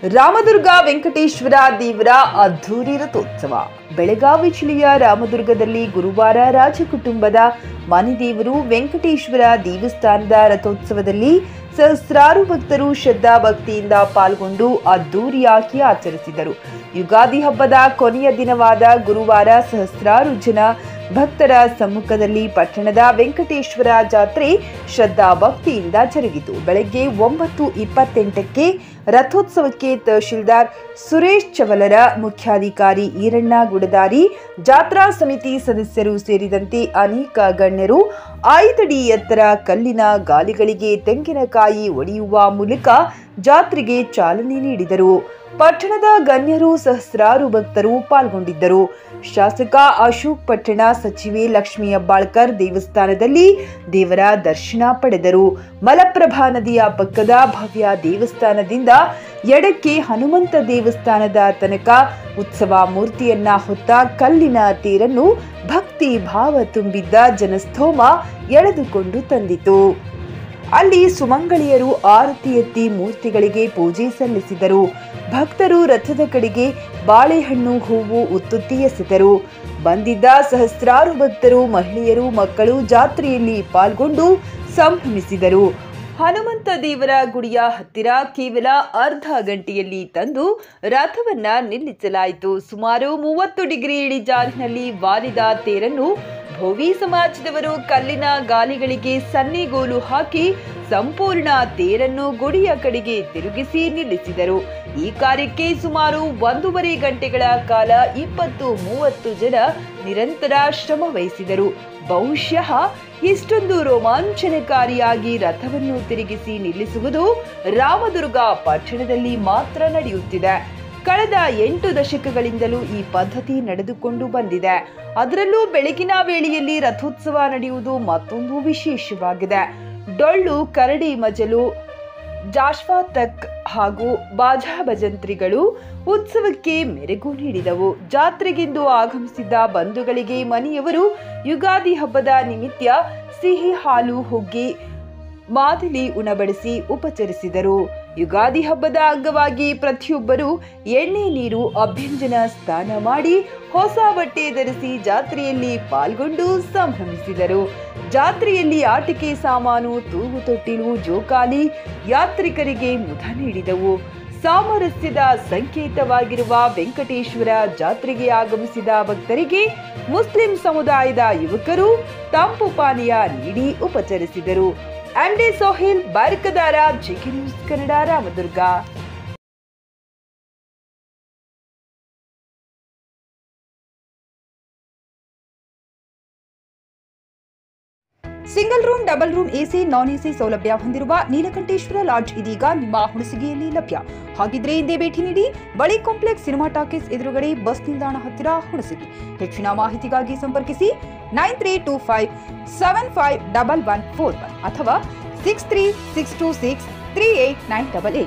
ರಾಮದುರ್ಗ ವೆಂಕಟೇಶ್ವರ ದೇವರ ಅದ್ಧೂರಿ ರಥೋತ್ಸವ. ಬೆಳಗಾವಿ ಜಿಲ್ಲೆಯ ರಾಮದುರ್ಗದಲ್ಲಿ ಗುರುವಾರ ರಾಜಕುಟುಂಬದ ಮನೆದೇವರು ವೆಂಕಟೇಶ್ವರ ದೇವಸ್ಥಾನದ ರಥೋತ್ಸವದಲ್ಲಿ ಸಹಸ್ರಾರು ಭಕ್ತರು ಶ್ರದ್ಧಾ ಭಕ್ತಿಯಿಂದ ಪಾಲ್ಗೊಂಡು ಅದ್ಧೂರಿಯಾಗಿ ಆಚರಿಸಿದರು. ಯುಗಾದಿ ಹಬ್ಬದ ಕೊನೆಯ ದಿನವಾದ ಗುರುವಾರ ಸಹಸ್ರಾರು ಜನ ಭಕ್ತರ ಸಮ್ಮುಖದಲ್ಲಿ ಪಟ್ಟಣದ ವೆಂಕಟೇಶ್ವರ ಜಾತ್ರೆ ಶ್ರದ್ಧಾ ಭಕ್ತಿಯಿಂದ ಜರುಗಿತು. ಬೆಳಗ್ಗೆ 9:28ಕ್ಕೆ ರಥೋತ್ಸವಕ್ಕೆ ತಹಶೀಲ್ದಾರ್ ಸುರೇಶ್ ಚವಲರ, ಮುಖ್ಯಾಧಿಕಾರಿ ಈರಣ್ಣ ಗುಡದಾರಿ, ಜಾತ್ರಾ ಸಮಿತಿ ಸದಸ್ಯರು ಸೇರಿದಂತೆ ಅನೇಕ ಗಣ್ಯರು 5 ಅಡಿ ಎತ್ತರ ಕಲ್ಲಿನ ಗಾಲಿಗಳಿಗೆ ತೆಂಗಿನಕಾಯಿ ಒಡೆಯುವ ಮೂಲಕ ಜಾತ್ರೆಗೆ ಚಾಲನೆ ನೀಡಿದರು. ಪಟ್ಟಣದ ಗಣ್ಯರು ಸಹಸ್ರಾರು ಭಕ್ತರು ಪಾಲ್ಗೊಂಡಿದ್ದರು. ಶಾಸಕ ಅಶೋಕ್ ಪಟ್ಟಣ, ಸಚಿವೆ ಲಕ್ಷ್ಮೀ ಹೆಬ್ಬಾಳ್ಕರ್ ದೇವಸ್ಥಾನದಲ್ಲಿ ದೇವರ ದರ್ಶನ ಪಡೆದರು. ಮಲಪ್ರಭಾ ನದಿಯ ಪಕ್ಕದ ಭವ್ಯ ದೇವಸ್ಥಾನದಿಂದ ಎಡಕ್ಕೆ ಹನುಮಂತ ದೇವಸ್ಥಾನದ ತನಕ ಉತ್ಸವ ಮೂರ್ತಿಯನ್ನ ಹೊತ್ತ ಕಲ್ಲಿನ ತೇರನ್ನು ಭಕ್ತಿ ಭಾವ ತುಂಬಿದ್ದ ಜನಸ್ತೋಮ ಎಳೆದುಕೊಂಡು ತಂದಿತು. ಅಲ್ಲಿ ಸುಮಂಗಳಿಯರು ಆರತಿ ಎತ್ತಿ ಮೂರ್ತಿಗಳಿಗೆ ಪೂಜೆ ಸಲ್ಲಿಸಿದರು. ಭಕ್ತರು ರಥದ ಕಡೆಗೆ ಬಾಳೆಹಣ್ಣು, ಹೂವು, ಉತ್ತುತ್ತಿ ಎಸೆದರು. ಬಂದಿದ್ದ ಸಹಸ್ರಾರು ಭಕ್ತರು, ಮಹಿಳೆಯರು, ಮಕ್ಕಳು ಜಾತ್ರೆಯಲ್ಲಿ ಪಾಲ್ಗೊಂಡು ಸಂಭ್ರಮಿಸಿದರು. ಹನುಮಂತ ದೇವರ ಗುಡಿಯ ಹತ್ತಿರ ಕೇವಲ ಅರ್ಧ ಗಂಟೆಯಲ್ಲಿ ತಂದು ರಥವನ್ನ ನಿಲ್ಲಿಸಲಾಯಿತು. ಸುಮಾರು 30 ಡಿಗ್ರಿ ಇಳಿಜಾರಿನಲ್ಲಿ ವಾಲಿದ ತೇರನ್ನು ಭೋವಿ ಸಮಾಜದವರು ಕಲ್ಲಿನ ಗಾಲಿಗಳಿಗೆ ಸನ್ನಿಗೋಲು ಹಾಕಿ ಸಂಪೂರ್ಣ ತೇರನ್ನು ಗುಡಿಯ ಕಡೆಗೆ ತಿರುಗಿಸಿ ನಿಲ್ಲಿಸಿದರು. ಈ ಕಾರ್ಯಕ್ಕೆ ಸುಮಾರು 1.5 ಗಂಟೆಗಳ ಕಾಲ 20-30 ಜನ ನಿರಂತರ ಶ್ರಮ ವಹಿಸಿದರು. ಬಹುಶಃ ಇಷ್ಟೊಂದು ರೋಮಾಂಚನಕಾರಿಯಾಗಿ ರಥವನ್ನು ತಿರುಗಿಸಿ ನಿಲ್ಲಿಸುವುದು ರಾಮದುರ್ಗ ಪಟ್ಟಣದಲ್ಲಿ ಮಾತ್ರ ನಡೆಯುತ್ತಿದೆ. ಕಳೆದ 8 ದಶಕಗಳಿಂದಲೂ ಈ ಪದ್ಧತಿ ನಡೆದುಕೊಂಡು ಬಂದಿದೆ. ಅದರಲ್ಲೂ ಬೆಳಗಿನ ವೇಳೆಯಲ್ಲಿ ರಥೋತ್ಸವ ನಡೆಯುವುದು ಮತ್ತೊಂದು ವಿಶೇಷವಾಗಿದೆ. ಡೊಳ್ಳು, ಕರಡಿ ಮಜಲು, ಜಾಶ್ವಾತಕ್ ಹಾಗೂ ಬಾಜಾ ಭಜಂತ್ರಿಗಳು ಉತ್ಸವಕ್ಕೆ ಮೆರುಗು ನೀಡಿದವು. ಜಾತ್ರೆಗೆಂದು ಆಗಮಿಸಿದ್ದ ಬಂಧುಗಳಿಗೆ ಮನೆಯವರು ಯುಗಾದಿ ಹಬ್ಬದ ನಿಮಿತ್ತ ಸಿಹಿ ಹಾಲು, ಹುಗ್ಗಿ, ಮಾದಲಿ ಉಣಬಡಿಸಿ ಉಪಚರಿಸಿದರು. ಯುಗಾದಿ ಹಬ್ಬದ ಅಂಗವಾಗಿ ಪ್ರತಿಯೊಬ್ಬರು ಎಣ್ಣೆ ನೀರು ಅಭ್ಯಂಜನ ಸ್ನಾನ ಮಾಡಿ ಹೊಸ ಬಟ್ಟೆ ಧರಿಸಿ ಜಾತ್ರೆಯಲ್ಲಿ ಪಾಲ್ಗೊಂಡು ಸಂಭ್ರಮಿಸಿದರು. ಜಾತ್ರೆಯಲ್ಲಿ ಆಟಿಕೆ ಸಾಮಾನು, ತೂಗು ತೊಟ್ಟಿಲು, ಜೋಕಾಲಿ ಯಾತ್ರಿಕರಿಗೆ ಮುದ ನೀಡಿದವು. ಸಾಮರಸ್ಯದ ಸಂಕೇತವಾಗಿರುವ ವೆಂಕಟೇಶ್ವರ ಜಾತ್ರೆಗೆ ಆಗಮಿಸಿದ ಭಕ್ತರಿಗೆ ಮುಸ್ಲಿಂ ಸಮುದಾಯದ ಯುವಕರು ತಂಪು ಪಾನೀಯ ನೀಡಿ ಉಪಚರಿಸಿದರು. MD ಸೋಹಿಲ್, ಬಾರಿಕದಾರ, GK news Kannada, Ramadurga. Single room, double room, AC, non AC ಸೌಲಭ್ಯ ಹೊಂದಿರುವ ನೀಲಕಂಠೇಶ್ವರ ಲಾಡ್ಜ್ ಇದೀಗ ನಿಮ್ಮ ಹುಣಸಗಿಯಲ್ಲಿ ಲಭ್ಯ. ಹಾಗಿದ್ರೆ ಹಿಂದೆ ಭೇಟಿ ನೀಡಿ. ಬಳಿ ಕಾಂಪ್ಲೆಕ್ಸ್, ಸಿನಿಮಾ ಟಾಕೀಸ್ ಎದುರುಗಡೆ, ಬಸ್ ನಿಲ್ದಾಣ ಹತ್ತಿರ, ಹುಣಸಗಿ. ಹೆಚ್ಚಿನ ಮಾಹಿತಿಗಾಗಿ ಸಂಪರ್ಕಿಸಿ 9325751141 ಅಥವಾ 6362638988.